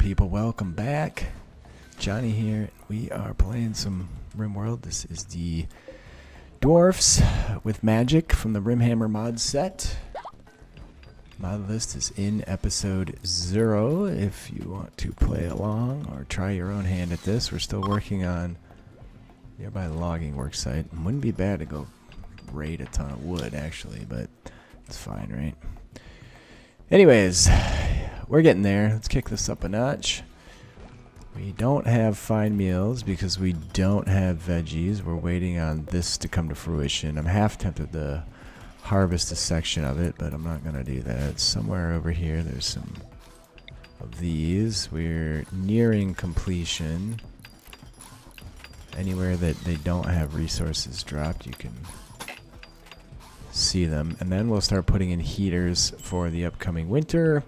people? Welcome back. Johnny here. We are playing some RimWorld. This is the Dwarfs with magic from the Rimhammer mod set. Mod list is in episode 0 if you want to play along or try your own hand at this. We're still working on nearby logging worksite. Wouldn't be bad to go raid a ton of wood actually, but it's fine, right? Anyways, we're getting there. Let's kick this up a notch. We don't have fine meals because we don't have veggies. We're waiting on this to come to fruition. I'm half tempted to harvest a section of it, but I'm not going to do that. Somewhere over here there's some of these. We're nearing completion. Anywhere that they don't have resources dropped, you can see them. And then we'll start putting in heaters for the upcoming winter.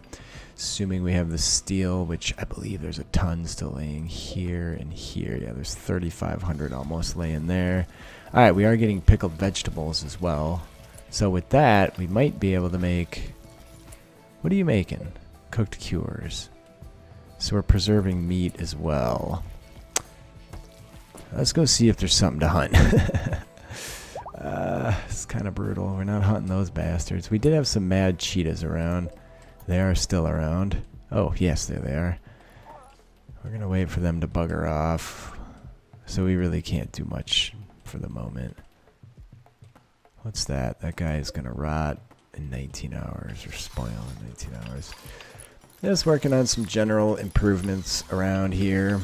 Assuming we have the steel, which I believe there's a ton still laying here and here. Yeah, there's 3,500 almost laying there. Alright, we are getting pickled vegetables as well. So with that, we might be able to make... What are you making? Cooked cures. So we're preserving meat as well. Let's go see if there's something to hunt. It's kind of brutal. We're not hunting those bastards. We did have some mad cheetahs around. They are still around. Oh, yes, there they are. We're going to wait for them to bugger off. So we really can't do much for the moment. What's that? That guy is going to rot in 19 hours or spoil in 19 hours. Just working on some general improvements around here.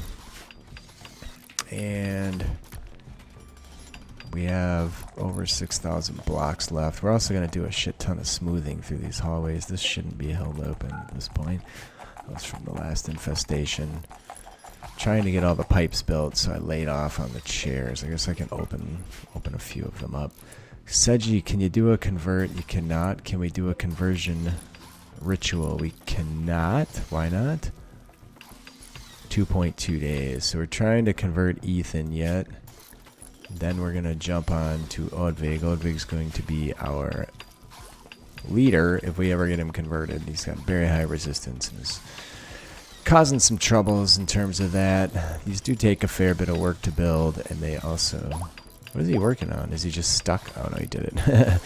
And we have over 6,000 blocks left. We're also going to do a shit ton of smoothing through these hallways. This shouldn't be held open at this point. That was from the last infestation. Trying to get all the pipes built, so I laid off on the chairs. I guess I can open a few of them up. Seji, can you do a convert? You cannot. Can we do a conversion ritual? We cannot. Why not? 2.2 days. So we're trying to convert Ethan yet. Then we're going to jump on to Odvig. Odvig's going to be our leader if we ever get him converted. He's got very high resistance and is causing some troubles in terms of that. These do take a fair bit of work to build, and they also... What is he working on? Is he just stuck? Oh no, he did it.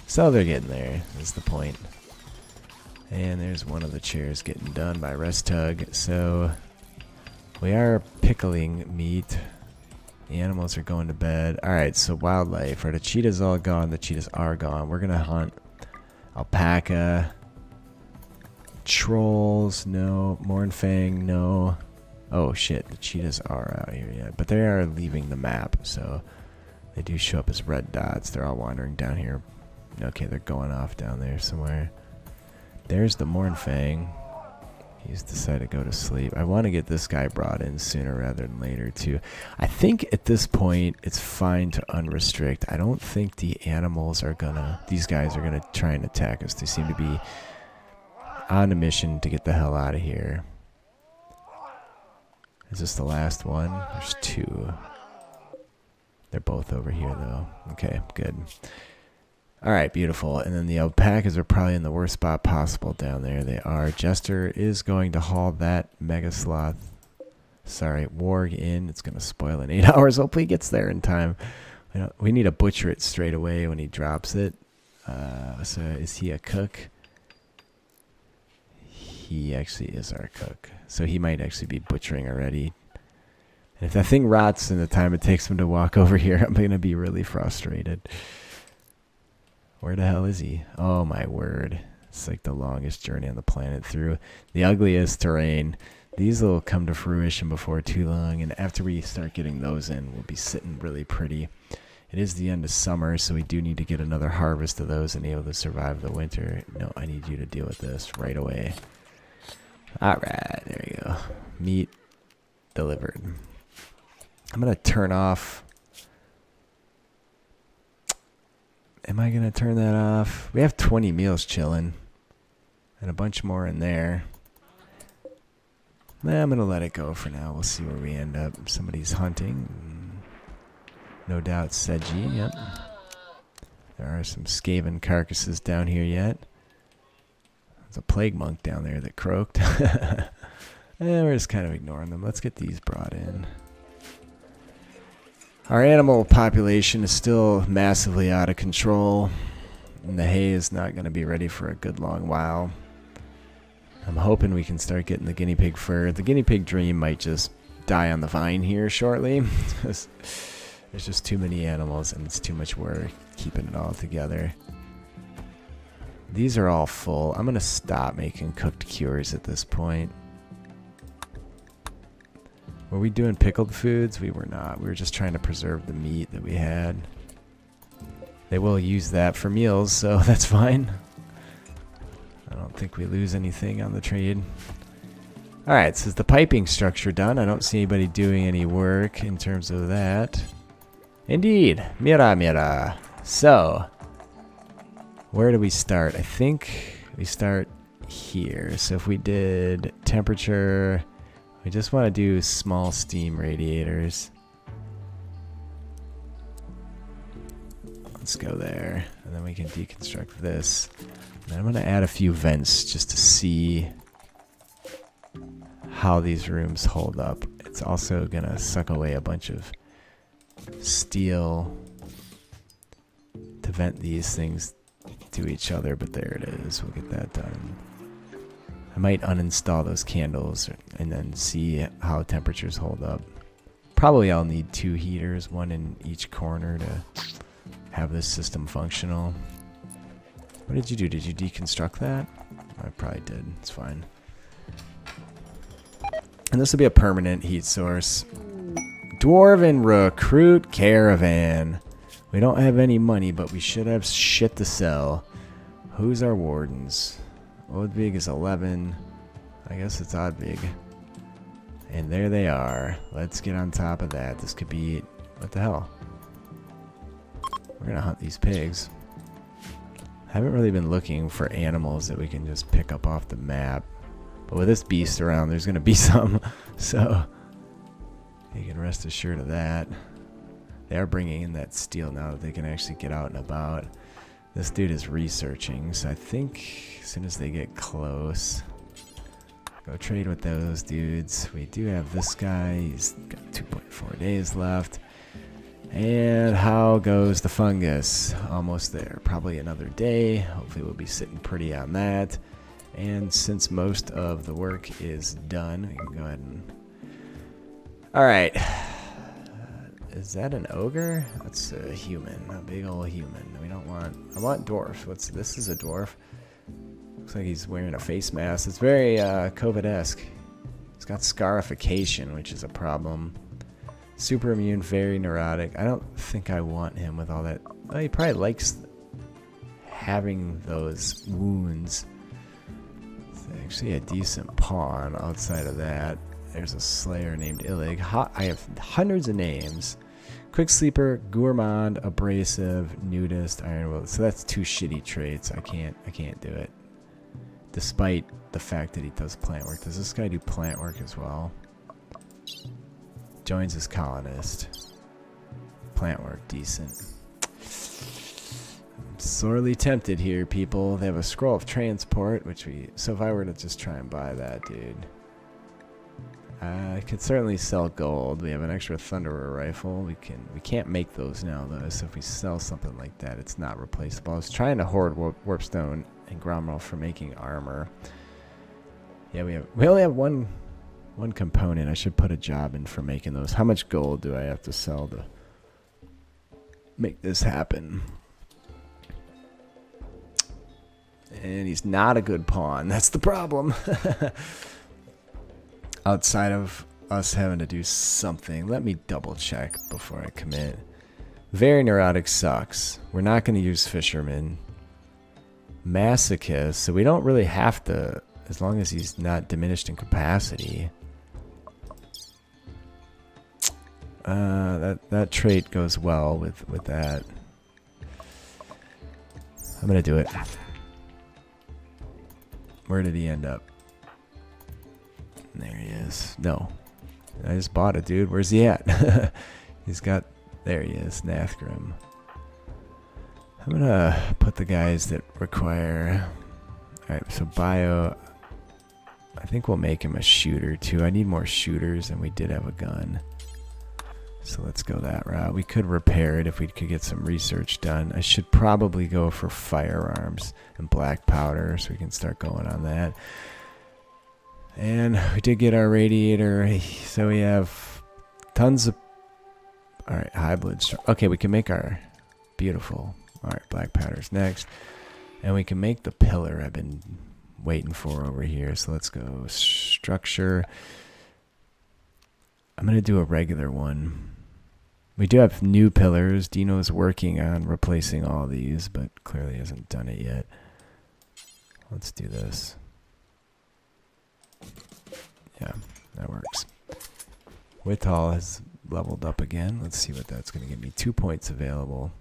So they're getting there, is the point. And there's one of the chairs getting done by Restug. So... we are pickling meat. The animals are going to bed. Alright, so wildlife. Are the cheetahs all gone? The cheetahs are gone. We're going to hunt alpaca. Trolls, no. Mornfang, no. Oh shit, the cheetahs are out here yet. But they are leaving the map, so they do show up as red dots. They're all wandering down here. Okay, they're going off down there somewhere. There's the Mornfang. He's decided to go to sleep. I want to get this guy brought in sooner rather than later, too. I think at this point, it's fine to unrestrict. I don't think the animals are gonna... these guys are gonna try and attack us. They seem to be on a mission to get the hell out of here. Is this the last one? There's 2. They're both over here, though. Okay, good. Alright, beautiful. And then the alpacas are probably in the worst spot possible down there. They are. Jester is going to haul that mega sloth. Sorry, warg in. It's going to spoil in 8 hours. Hopefully he gets there in time. We need to butcher it straight away when he drops it. So is he a cook? He actually is our cook. So he might actually be butchering already. And if that thing rots in the time it takes him to walk over here, I'm going to be really frustrated. Where the hell is he? Oh my word. It's like the longest journey on the planet through the ugliest terrain. These will come to fruition before too long, and after we start getting those in, we'll be sitting really pretty. It is the end of summer, so we do need to get another harvest of those and be able to survive the winter. No, I need you to deal with this right away. Alright, there you go. Meat delivered. I'm going to turn off... Am I going to turn that off? We have 20 meals chilling. And a bunch more in there. Nah, I'm going to let it go for now. We'll see where we end up. Somebody's hunting. No doubt Seji, yep. There are some Skaven carcasses down here yet. There's a plague monk down there that croaked. And we're just kind of ignoring them. Let's get these brought in. Our animal population is still massively out of control. And the hay is not going to be ready for a good long while. I'm hoping we can start getting the guinea pig fur. The guinea pig dream might just die on the vine here shortly. There's just too many animals and it's too much work keeping it all together. These are all full. I'm going to stop making cooked cures at this point. Were we doing pickled foods? We were not. We were just trying to preserve the meat that we had. They will use that for meals, so that's fine. I don't think we lose anything on the trade. Alright, so is the piping structure done? I don't see anybody doing any work in terms of that. Indeed. Mira, mira. So, where do we start? I think we start here. So if we did temperature, we just want to do small steam radiators. Let's go there. And then we can deconstruct this. And I'm going to add a few vents just to see how these rooms hold up. It's also going to suck away a bunch of steel to vent these things to each other, but there it is. We'll get that done. I might uninstall those candles and then see how temperatures hold up. Probably I'll need 2 heaters, one in each corner to have this system functional. What did you do? Did you deconstruct that? I probably did. It's fine. And this will be a permanent heat source. Dwarven recruit caravan. We don't have any money, but we should have shit to sell. Who's our wardens? Oddvig is 11. I guess it's Oddvig. And there they are. Let's get on top of that. This could be... What the hell? We're gonna hunt these pigs. Haven't really been looking for animals that we can just pick up off the map. But with this beast around, there's gonna be some. So, you can rest assured of that. They are bringing in that steel now that they can actually get out and about. This dude is researching, so I think as soon as they get close, go trade with those dudes. We do have this guy. He's got 2.4 days left. And how goes the fungus? Almost there. Probably another day. Hopefully we'll be sitting pretty on that. And since most of the work is done, we can go ahead and... Alright. Is that an ogre? That's a human, a big old human. We don't want... I want dwarf. What's this? Is a dwarf. Looks like he's wearing a face mask. It's very COVID-esque. It's got scarification, which is a problem. Super immune, very neurotic. I don't think I want him with all that. Well, he probably likes having those wounds. It's actually a decent pawn outside of that. There's a slayer named Illig. I have hundreds of names. Quick sleeper, gourmand, abrasive, nudist, ironwood. So that's 2 shitty traits. I can't do it. Despite the fact that he does plant work. Does this guy do plant work as well? Joins as colonist. Plant work, decent. I'm sorely tempted here, people. They have a scroll of transport, which we... So if I were to just try and buy that, dude... I could certainly sell gold. We have an extra thunderer rifle. We can't make those now though. So if we sell something like that, it's not replaceable. I was trying to hoard warpstone and gromrel for making armor. Yeah, we only have one component. I should put a job in for making those. How much gold do I have to sell to make this happen? And he's not a good pawn. That's the problem. Outside of us having to do something. Let me double check before I commit. Very neurotic sucks. We're not going to use fisherman. Masochist, so we don't really have to, as long as he's not diminished in capacity. That trait goes well with that. I'm going to do it. Where did he end up? There he is. No. I just bought it, dude. Where's he at? He's got... There he is. Nathgrim. I'm gonna put the guys that require... Alright, so bio. I think we'll make him a shooter too. I need more shooters, and we did have a gun. So let's go that route. We could repair it if we could get some research done. I should probably go for firearms and black powder so we can start going on that. And we did get our radiator. So we have tons of... Alright, high blood. Okay, we can make our beautiful... Alright, black powder's next. And we can make the pillar I've been waiting for over here. So let's go structure. I'm going to do a regular one. We do have new pillars. Dino's working on replacing all these, but clearly hasn't done it yet. Let's do this. Yeah, that works. Whitall has leveled up again. Let's see what that's going to give me. 2 points available.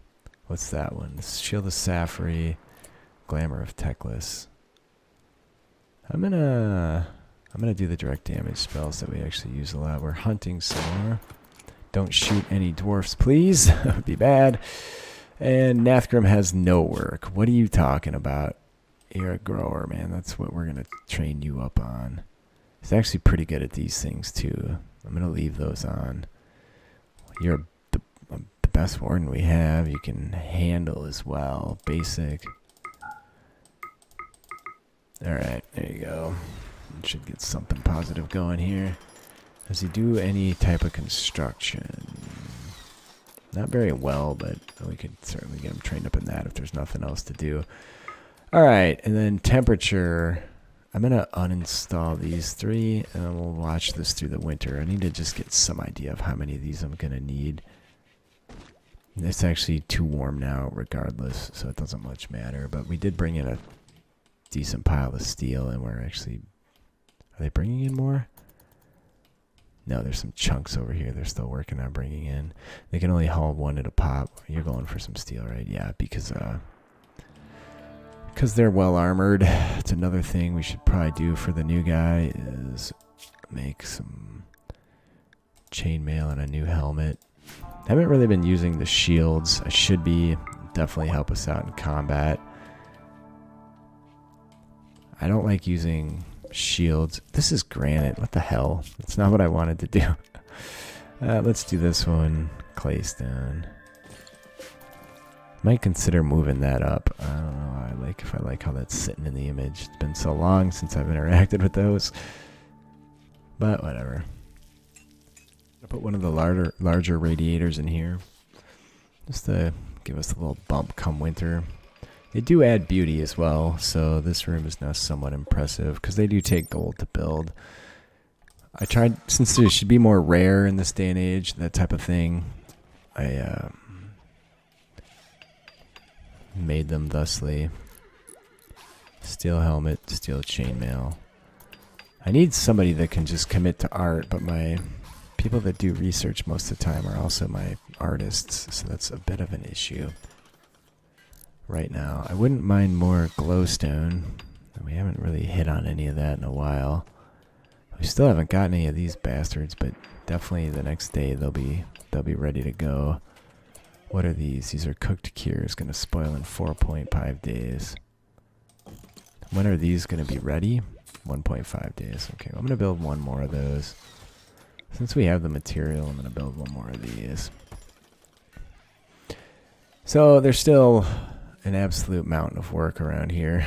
What's that one? Shield of Safri, Glamour of Teclis. I'm gonna do the direct damage spells that we actually use a lot. We're hunting some more. Don't shoot any dwarfs, please. That would be bad. And Nathgrim has no work. What are you talking about? You're a grower, man. That's what we're gonna train you up on. He's actually pretty good at these things too. I'm gonna leave those on. You're the best warden we have. You can handle as well. Basic. Alright, there you go. Should get something positive going here. Does he do any type of construction? Not very well, but we could certainly get him trained up in that if there's nothing else to do. Alright, and then temperature. I'm going to uninstall these 3, and then we'll watch this through the winter. I need to just get some idea of how many of these I'm going to need. It's actually too warm now regardless, so it doesn't much matter. But we did bring in a decent pile of steel, and we're actually... Are they bringing in more? No, there's some chunks over here they're still working on bringing in. They can only haul one at a pop. You're going for some steel, right? Yeah, because they're well armored. It's another thing we should probably do for the new guy is make some chainmail and a new helmet. Haven't really been using the shields. I should be. Definitely help us out in combat. I don't like using shields. This is granite. What the hell? That's not what I wanted to do. Let's do this one. Claystone. Might consider moving that up. I don't know. If I like how that's sitting in the image. It's been so long since I've interacted with those. But whatever. I'll put one of the larger radiators in here. Just to give us a little bump come winter. They do add beauty as well, so this room is now somewhat impressive because they do take gold to build. I tried, since there should be more rare in this day and age, that type of thing, I made them thusly. Steel helmet, steel chainmail. I need somebody that can just commit to art, but my people that do research most of the time are also my artists, so that's a bit of an issue. Right now, I wouldn't mind more glowstone. We haven't really hit on any of that in a while. We still haven't gotten any of these bastards, but definitely the next day they'll be ready to go. What are these? These are cooked cures, going to spoil in 4.5 days. When are these going to be ready? 1.5 days. Okay, I'm going to build one more of those. Since we have the material, I'm going to build one more of these. So there's still an absolute mountain of work around here.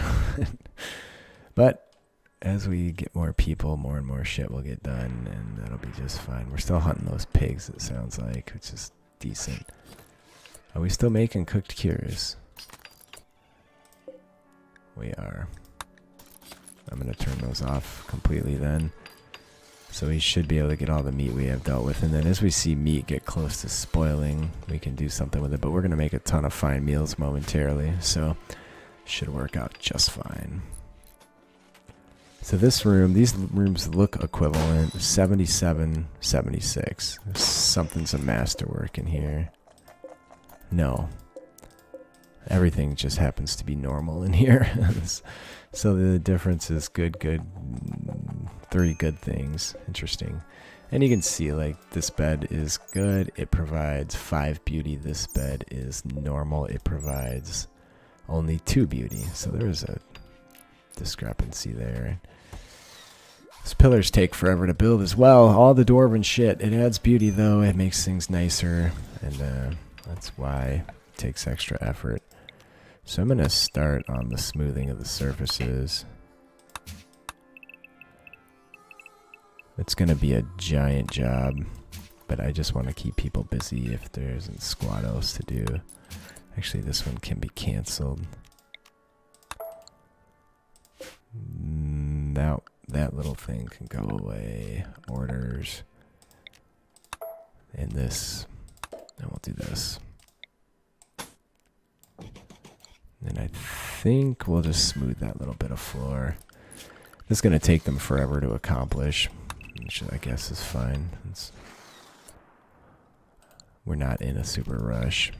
But as we get more people, more and more shit will get done, and that'll be just fine. We're still hunting those pigs, it sounds like, which is decent. Are we still making cooked cures? We are. I'm going to turn those off completely then. So we should be able to get all the meat we have dealt with. And then as we see meat get close to spoiling, we can do something with it. But we're going to make a ton of fine meals momentarily. So should work out just fine. So this room, these rooms look equivalent. 77, 76. Something's a masterwork in here. No. Everything just happens to be normal in here. So the difference is good. 3 good things. Interesting. And you can see, like, this bed is good. It provides 5 beauty. This bed is normal. It provides only 2 beauty. So there's a discrepancy there. These pillars take forever to build as well. All the dwarven shit. It adds beauty though. It makes things nicer, and that's why it takes extra effort. So I'm gonna start on the smoothing of the surfaces. It's gonna be a giant job, but I just want to keep people busy if there isn't squat else to do. Actually, this one can be canceled. Now that little thing can go away. Orders. And this. And we'll do this. And I think we'll just smooth that little bit of floor. This is going to take them forever to accomplish, which I guess is fine. We're not in a super rush.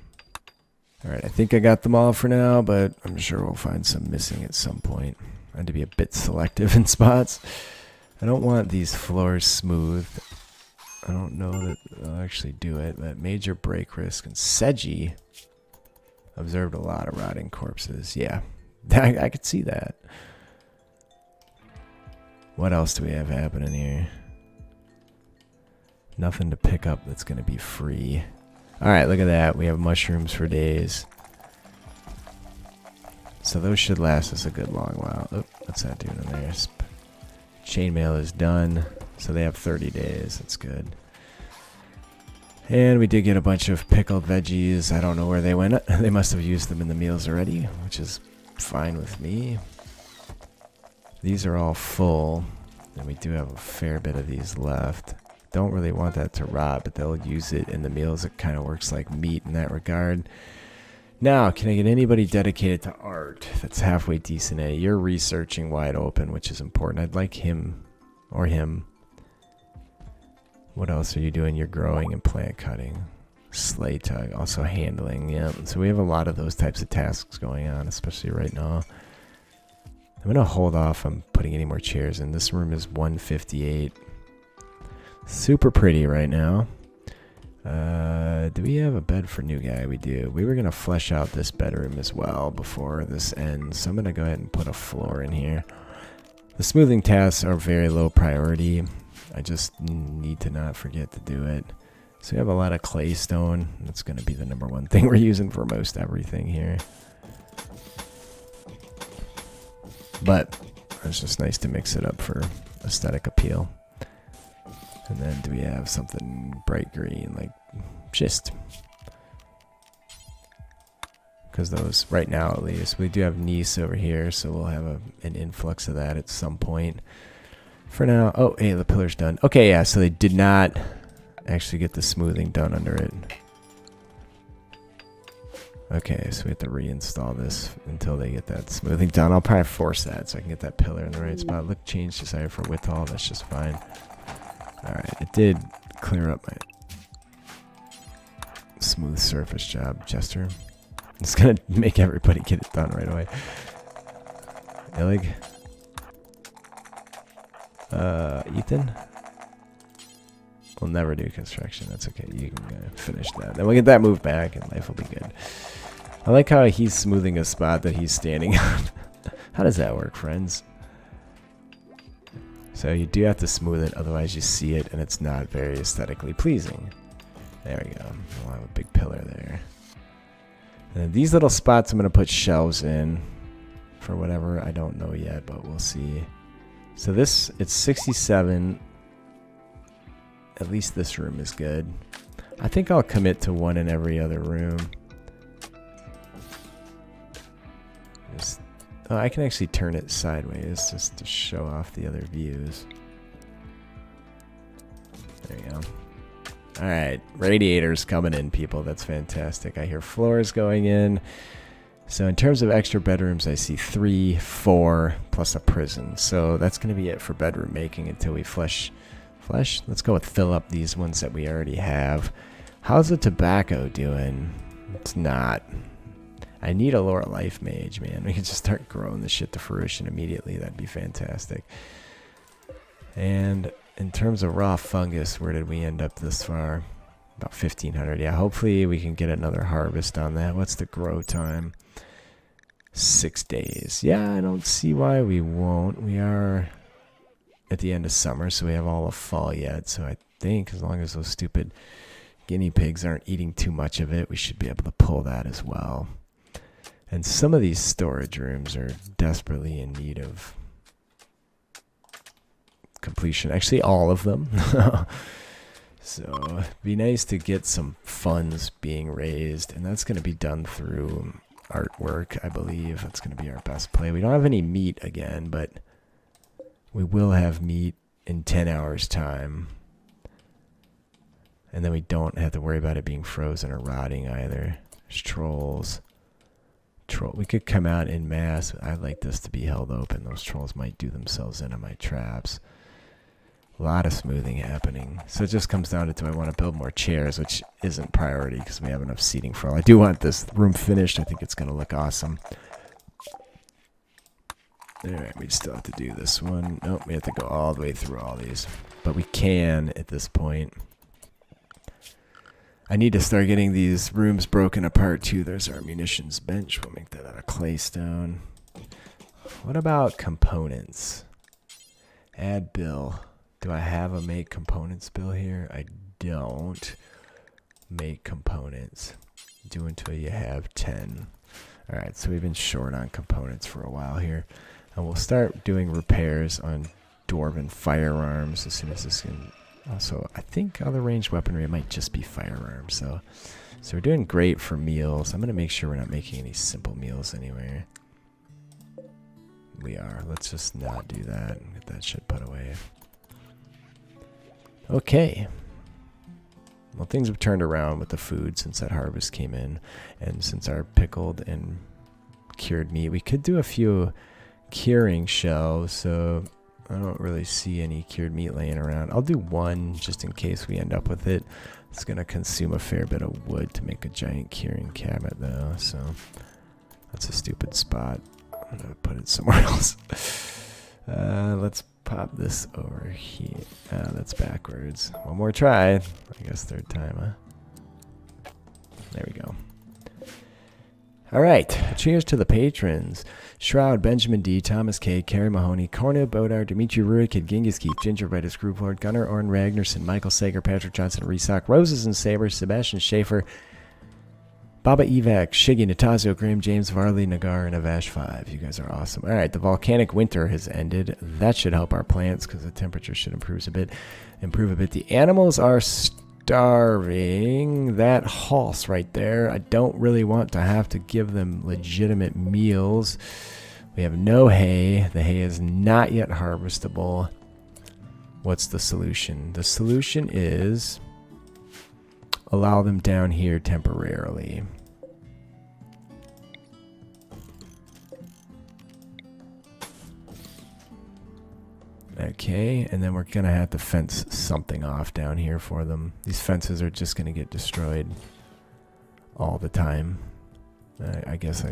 Alright, I think I got them all for now, but I'm sure we'll find some missing at some point. I had to be a bit selective in spots. I don't want these floors smooth. I don't know that I'll actually do it, but major break risk. And Seji observed a lot of rotting corpses. Yeah, I could see that. What else do we have happening here? Nothing to pick up that's going to be free. Alright, look at that. We have mushrooms for days. So those should last us a good long while. Oh, what's that doing in there? Chainmail is done. So they have 30 days. That's good. And we did get a bunch of pickled veggies. I don't know where they went. They must have used them in the meals already, which is fine with me. These are all full. And we do have a fair bit of these left. Don't really want that to rot, but they'll use it in the meals. It kind of works like meat in that regard. Now, can I get anybody dedicated to art that's halfway decent at it? You're researching wide open, which is important. I'd like him or him. What else are you doing? You're growing and plant cutting. Sleigh tug, also handling. Yeah, so we have a lot of those types of tasks going on, especially right now. I'm going to hold off on putting any more chairs in. This room is 158. Super pretty right now. Do we have a bed for new guy? We do. We were going to flesh out this bedroom as well before this ends. So I'm going to go ahead and put a floor in here. The smoothing tasks are very low priority. I just need to not forget to do it. So we have a lot of clay stone. That's going to be the #1 thing we're using for most everything here. But it's just nice to mix it up for aesthetic appeal. And then do we have something bright green, like schist? Because those, right now at least, we do have gneiss over here, so we'll have an influx of that at some point. For now, oh, hey, the pillar's done. Okay, yeah, so they did not actually get the smoothing done under it. Okay, so we have to reinstall this until they get that smoothing done. I'll probably force that so I can get that pillar in the right spot. Look, change desired for width all, that's just fine. Alright, it did clear up my smooth surface job, Jester. It's gonna make everybody get it done right away. Illig? Ethan? We'll never do construction, that's okay. You can finish that. Then we'll get that moved back and life will be good. I like how he's smoothing a spot that he's standing on. How does that work, friends? So you do have to smooth it, otherwise you see it and it's not very aesthetically pleasing. There we go. We'll have a big pillar there. And these little spots I'm going to put shelves in for whatever, I don't know yet, but we'll see. So this, it's 67. At least this room is good. I think I'll commit to one in every other room. Oh, I can actually turn it sideways just to show off the other views. There you go. Alright, radiators coming in, people. That's fantastic. I hear floors going in. So in terms of extra bedrooms, I see 3, 4, plus a prison. So that's going to be it for bedroom making until we flesh. Let's go with fill up these ones that we already have. How's the tobacco doing? It's not. I need a Lore Life Mage, man. We can just start growing this shit to fruition immediately. That'd be fantastic. And in terms of raw fungus, where did we end up this far? About 1,500. Yeah, hopefully we can get another harvest on that. What's the grow time? 6 days. Yeah, I don't see why we won't. We are at the end of summer, so we have all of fall yet. So I think as long as those stupid guinea pigs aren't eating too much of it, we should be able to pull that as well. And some of these storage rooms are desperately in need of completion. Actually, all of them. So it'd be nice to get some funds being raised, and that's going to be done through artwork, I believe. That's going to be our best play. We don't have any meat again, but we will have meat in 10 hours time. And then we don't have to worry about it being frozen or rotting either. There's trolls. We could come out in mass. I'd like this to be held open. Those trolls might do themselves into my traps. A lot of smoothing happening. So it just comes down to, do I want to build more chairs, which isn't priority because we have enough seating for all. I do want this room finished. I think it's going to look awesome. Alright, we still have to do this one. Nope, we have to go all the way through all these. But we can at this point. I need to start getting these rooms broken apart too. There's our munitions bench. We'll make that out of clay stone. What about components? Add bill. Do I have a make components bill here? I don't. Make components. Do until you have 10. Alright, so we've been short on components for a while here. And we'll start doing repairs on dwarven firearms as soon as this can. Also, I think other ranged weaponry, it might just be firearms. So we're doing great for meals. I'm going to make sure we're not making any simple meals anywhere. We are. Let's just not do that and get that shit put away. Okay. Well, things have turned around with the food since that harvest came in. And since our pickled and cured meat, we could do a few curing shelves. So I don't really see any cured meat laying around. I'll do one just in case we end up with it. It's going to consume a fair bit of wood to make a giant curing cabinet, though. So that's a stupid spot. I'm going to put it somewhere else. Let's pop this over here. That's backwards. One more try. I guess third time, huh? There we go. All right. Cheers to the patrons. Shroud, Benjamin D, Thomas K, Carrie Mahoney, Corna Bodar, Dimitri Rurik, Genghis Keith, Gingervitis, Group Lord, Gunnar Orn Ragnarsson, Michael Sager, Patrick Johnson, Resock, Roses and Sabers, Sebastian Schaefer, Baba Evac, Shiggy, Natazio, Graham, James, Varley, Nagar, and Avash 5. You guys are awesome. All right, the volcanic winter has ended. That should help our plants because the temperature should improve a bit. The animals are starving. That horse right there, I don't really want to have to give them legitimate meals. We have no hay. The hay is not yet harvestable. What's the solution? The solution is allow them down here temporarily. Okay, and then we're going to have to fence something off down here for them. These fences are just going to get destroyed all the time. I guess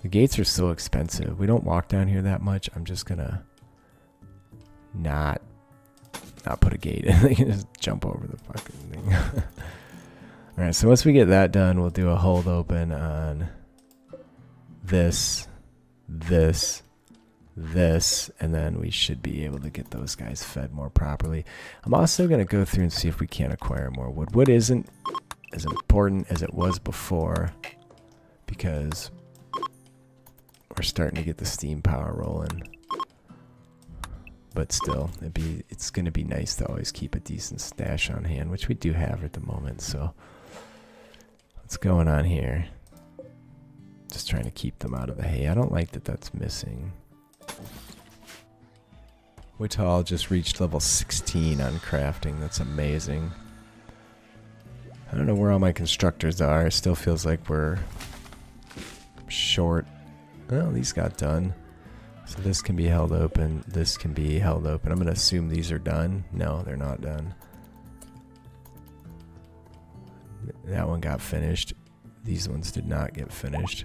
the gates are so expensive. We don't walk down here that much. I'm just going to not put a gate in. They can just jump over the fucking thing. Alright, so once we get that done, we'll do a hold open on this, and then we should be able to get those guys fed more properly. I'm also going to go through and see if we can acquire more wood. Wood isn't as important as it was before because we're starting to get the steam power rolling. But still, it's going to be nice to always keep a decent stash on hand, which we do have at the moment. So what's going on here? Just trying to keep them out of the hay. I don't like that that's missing. Wital just reached level 16 on crafting. That's amazing. I don't know where all my constructors are. It still feels like we're short. Well, these got done. So this can be held open. This can be held open. I'm going to assume these are done. No, they're not done. That one got finished. These ones did not get finished.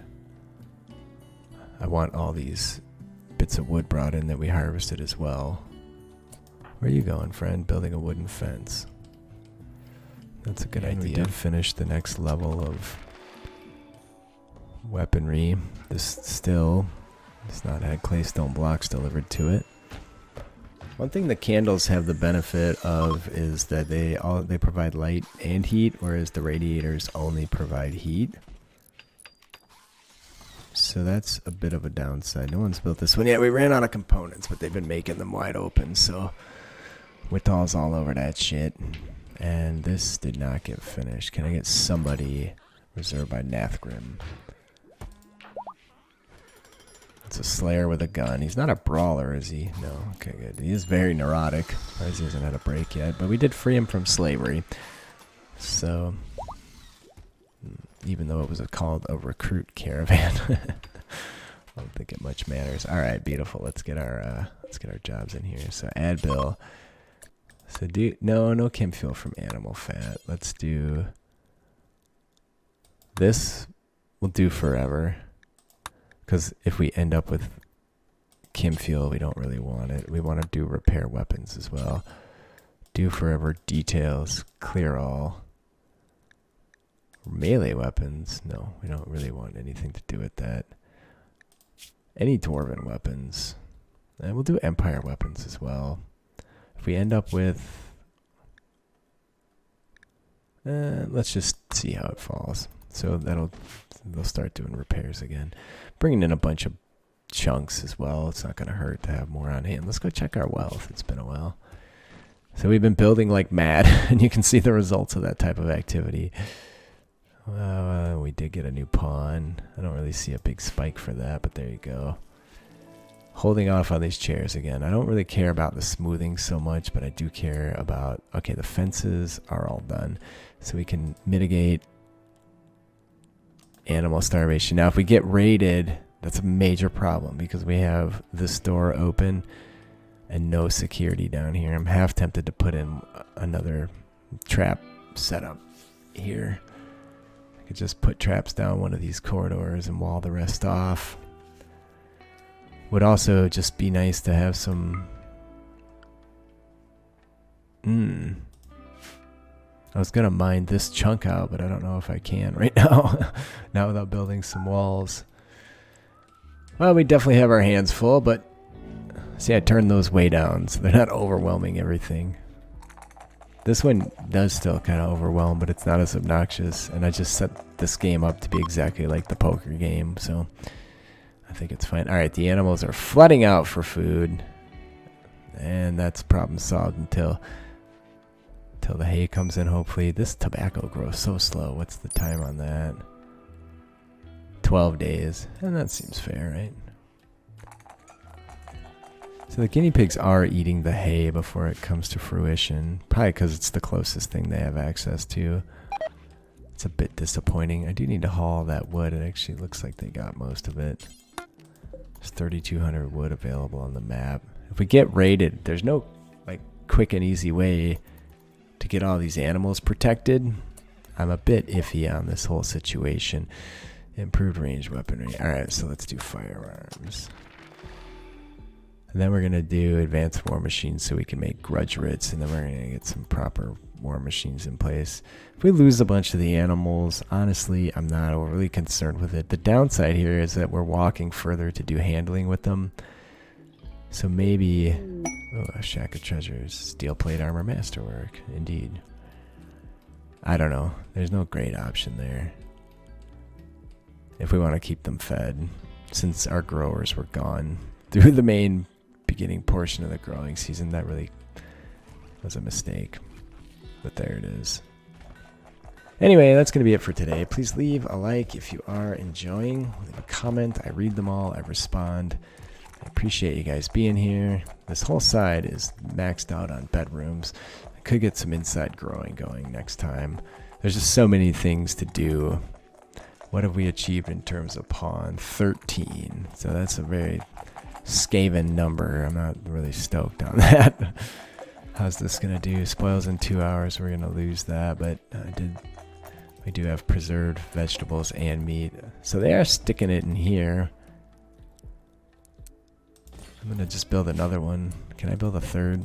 I want all these bits of wood brought in that we harvested as well. Where are you going, friend? Building a wooden fence. That's a good idea. We did finish the next level of weaponry. This still does not have claystone blocks delivered to it. One thing the candles have the benefit of is that they provide light and heat, whereas the radiators only provide heat. So that's a bit of a downside. No one's built this one yet. We ran out of components, but they've been making them wide open, so Whittall's all over that shit. And this did not get finished. Can I get somebody reserved by Nathgrim? It's a slayer with a gun. He's not a brawler, is he? No. Okay, good. He is very neurotic. He hasn't had a break yet, but we did free him from slavery. So, even though it was called a recruit caravan, I don't think it much matters. All right, beautiful. Let's get our jobs in here. So add bill. So no chem fuel from animal fat. Let's do this. We'll do forever. Because if we end up with chem fuel, we don't really want it. We want to do repair weapons as well. Do forever, details, clear all. Melee weapons, no, we don't really want anything to do with that. Any dwarven weapons. And we'll do empire weapons as well. If we end up with... let's just see how it falls. So they'll start doing repairs again. Bringing in a bunch of chunks as well. It's not going to hurt to have more on hand. Let's go check our wealth. It's been a while. So we've been building like mad, and you can see the results of that type of activity. We did get a new pawn. I don't really see a big spike for that, but there you go. Holding off on these chairs again. I don't really care about the smoothing so much, but I do care about... Okay, the fences are all done. So we can mitigate animal starvation. Now, if we get raided, that's a major problem because we have this door open and no security down here. I'm half tempted to put in another trap setup here. I could just put traps down one of these corridors and wall the rest off. Would also just be nice to have some... I was going to mine this chunk out, but I don't know if I can right now. Not without building some walls. Well, we definitely have our hands full, but... See, I turned those way down, so they're not overwhelming everything. This one does still kind of overwhelm, but it's not as obnoxious. And I just set this game up to be exactly like the poker game, so... I think it's fine. Alright, the animals are flooding out for food. And that's problem solved until the hay comes in, hopefully. This tobacco grows so slow. What's the time on that? 12 days. And that seems fair, right? So the guinea pigs are eating the hay before it comes to fruition. Probably because it's the closest thing they have access to. It's a bit disappointing. I do need to haul that wood. It actually looks like they got most of it. There's 3,200 wood available on the map. If we get raided, there's no like quick and easy way to get all these animals protected. I'm a bit iffy on this whole situation. Improved range weaponry. Alright, so let's do firearms. And then we're going to do advanced war machines so we can make grudge writs, and then we're going to get some proper war machines in place. If we lose a bunch of the animals, honestly, I'm not overly concerned with it. The downside here is that we're walking further to do handling with them. So maybe... Oh, a shack of treasures. Steel plate armor masterwork. Indeed. I don't know. There's no great option there. If we want to keep them fed. Since our growers were gone through the main beginning portion of the growing season, that really was a mistake. But there it is. Anyway, that's going to be it for today. Please leave a like if you are enjoying. Leave a comment. I read them all. I respond. I appreciate you guys being here. This whole side is maxed out on bedrooms. I could get some inside growing going next time. There's just so many things to do. What have we achieved in terms of pawn? 13. So that's a very scaven number. I'm not really stoked on that. How's this going to do? Spoils in 2 hours. We're going to lose that, but we do have preserved vegetables and meat. So they are sticking it in here. I'm going to just build another one. Can I build a third?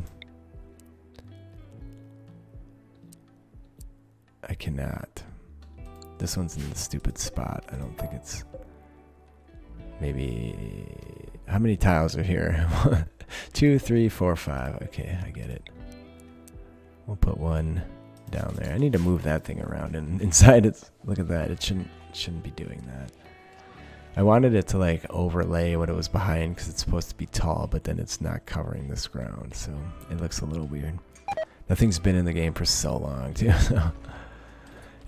I cannot. This one's in the stupid spot. I don't think it's maybe, how many tiles are here? 2, 3, 4, 5. Okay, I get it. We'll put one down there. I need to move that thing around, and inside it's, look at that, it shouldn't be doing that. I wanted it to like overlay what it was behind because it's supposed to be tall, but then it's not covering this ground, so it looks a little weird. Nothing's been in the game for so long too. So.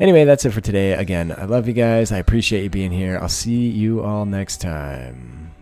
Anyway, that's it for today. Again, I love you guys. I appreciate you being here. I'll see you all next time.